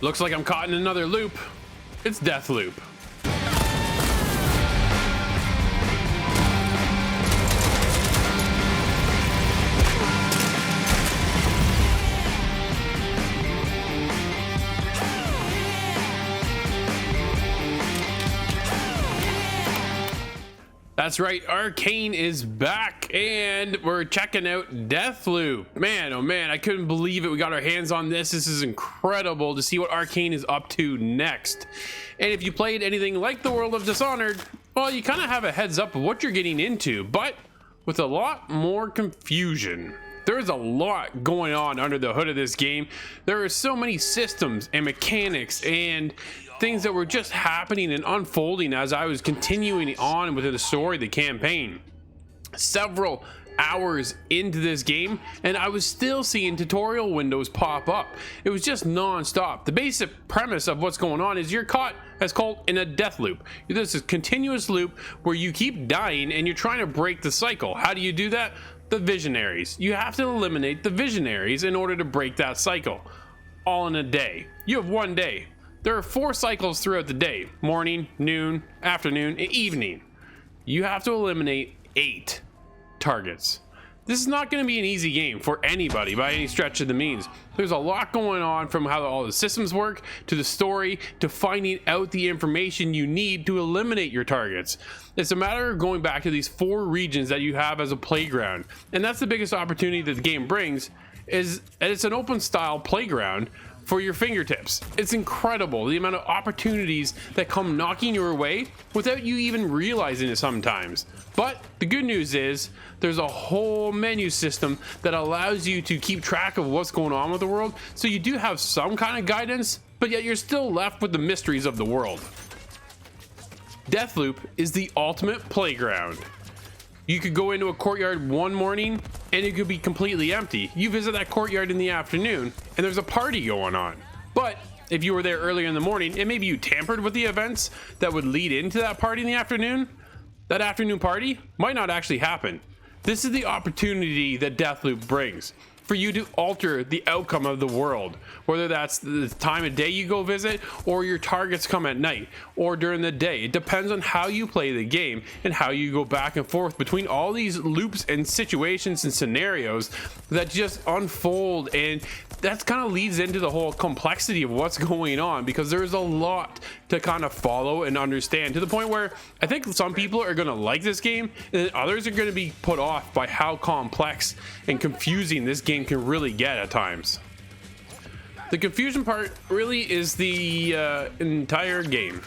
Looks like I'm caught in another loop. It's Deathloop. That's right, Arkane is back and we're checking out Deathloop. Man, oh man, I couldn't believe it. We got our hands on this. This is incredible to see what Arkane is up to next. And if you played anything like the world of Dishonored, well, you kind of have a heads up of what you're getting into, but with a lot more confusion. There's a lot going on under the hood of this game. There are so many systems and mechanics and things that were just happening and unfolding as I was continuing on with the story, the campaign. Several hours into this game and I was still seeing tutorial windows pop up. It was just non-stop. The basic premise of what's going on is you're caught as Colt in a death loop. This is a continuous loop where you keep dying and you're trying to break the cycle. How do you do that? The visionaries. You have to eliminate the visionaries in order to break that cycle. All in a day. You have one day. There are 4 cycles throughout the day: morning, noon, afternoon, and evening. You have to eliminate 8 targets. This is not going to be an easy game for anybody by any stretch of the means. There's a lot going on, from how all the systems work, to the story, to finding out the information you need to eliminate your targets. It's a matter of going back to these 4 regions that you have as a playground. And that's the biggest opportunity that the game brings, is it's an open style playground for your fingertips. It's incredible the amount of opportunities that come knocking your way without you even realizing it sometimes. But the good news is there's a whole menu system that allows you to keep track of what's going on with the world, so you do have some kind of guidance, but yet you're still left with the mysteries of the world. Deathloop is the ultimate playground. You could go into a courtyard one morning and it could be completely empty. You visit that courtyard in the afternoon and there's a party going on. But if you were there earlier in the morning and maybe you tampered with the events that would lead into that party in the afternoon, that afternoon party might not actually happen. This is the opportunity that Deathloop brings for you to alter the outcome of the world, whether that's the time of day you go visit or your targets come at night or during the day. It depends on how you play the game and how you go back and forth between all these loops and situations and scenarios that just unfold, and that kind of leads into the whole complexity of what's going on, because there's a lot to kind of follow and understand, to the point where I think some people are going to like this game and others are going to be put off by how complex and confusing this game can really get at times. The confusion part really is the entire game.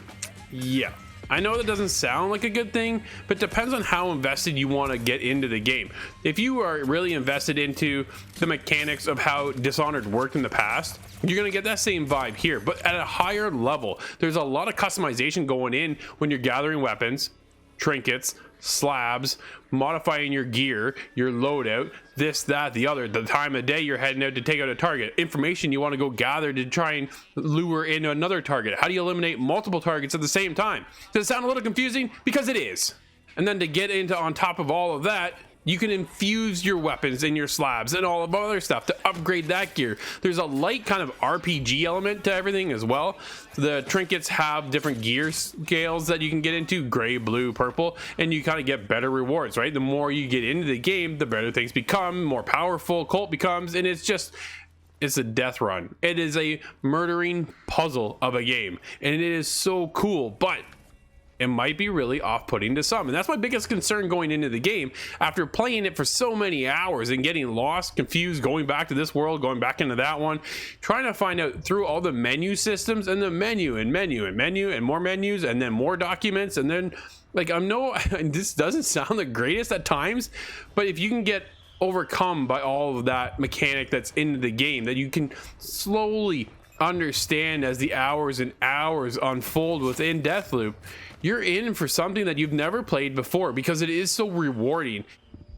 Yeah, I know that doesn't sound like a good thing, but it depends on how invested you want to get into the game. If you are really invested into the mechanics of how Dishonored worked in the past, you're going to get that same vibe here, but at a higher level. There's a lot of customization going in when you're gathering weapons, trinkets, slabs, modifying your gear, your loadout, this, that, the other, the time of day you're heading out to take out a target, information you want to go gather to try and lure in another target. How do you eliminate multiple targets at the same time? Does it sound a little confusing? Because it is. And then to get into on top of all of that, you can infuse your weapons and your slabs and all of other stuff to upgrade that gear. There's a light kind of RPG element to everything as well. The trinkets have different gear scales that you can get into: gray, blue, purple, and you kind of get better rewards, right? The more you get into the game, the better things become, more powerful Colt becomes, and it's a death run. It is a murdering puzzle of a game, and it is so cool, but it might be really off-putting to some. And that's my biggest concern going into the game after playing it for so many hours and getting lost, confused, going back to this world, going back into that one, trying to find out through all the menu systems and the menu and menu and menu and more menus and then more documents. And then like, this doesn't sound the greatest at times, but if you can get overcome by all of that mechanic that's in the game, that you can slowly understand as the hours and hours unfold within Deathloop, you're in for something that you've never played before, because it is so rewarding.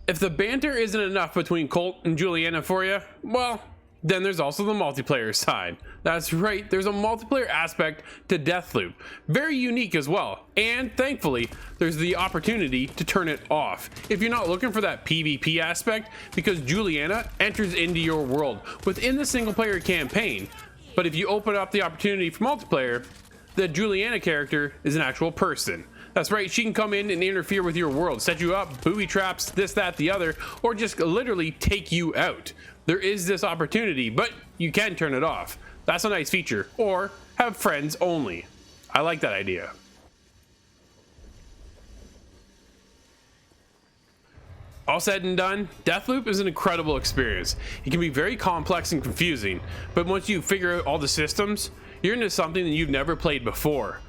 If the banter isn't enough between Colt and Julianna for you, well, then there's also the multiplayer side. That's right, there's a multiplayer aspect to Deathloop, very unique as well, and thankfully there's the opportunity to turn it off if you're not looking for that PvP aspect, because Julianna enters into your world within the single player campaign. But if you open up the opportunity for multiplayer, the Julianna character is an actual person. That's right, she can come in and interfere with your world, set you up, booby traps, this, that, the other, or just literally take you out. There is this opportunity, but you can turn it off. That's a nice feature. Or have friends only. I like that idea. All said and done, Deathloop is an incredible experience. It can be very complex and confusing, but once you figure out all the systems, you're into something that you've never played before.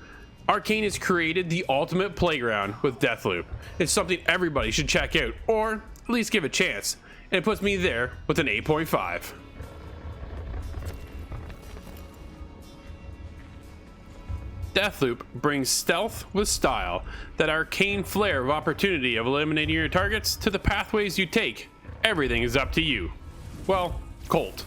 Arkane has created the ultimate playground with Deathloop. It's something everybody should check out, or at least give a chance, and it puts me there with an 8.5. Deathloop brings stealth with style, that arcane flair of opportunity of eliminating your targets to the pathways you take. Everything is up to you. Well, Colt.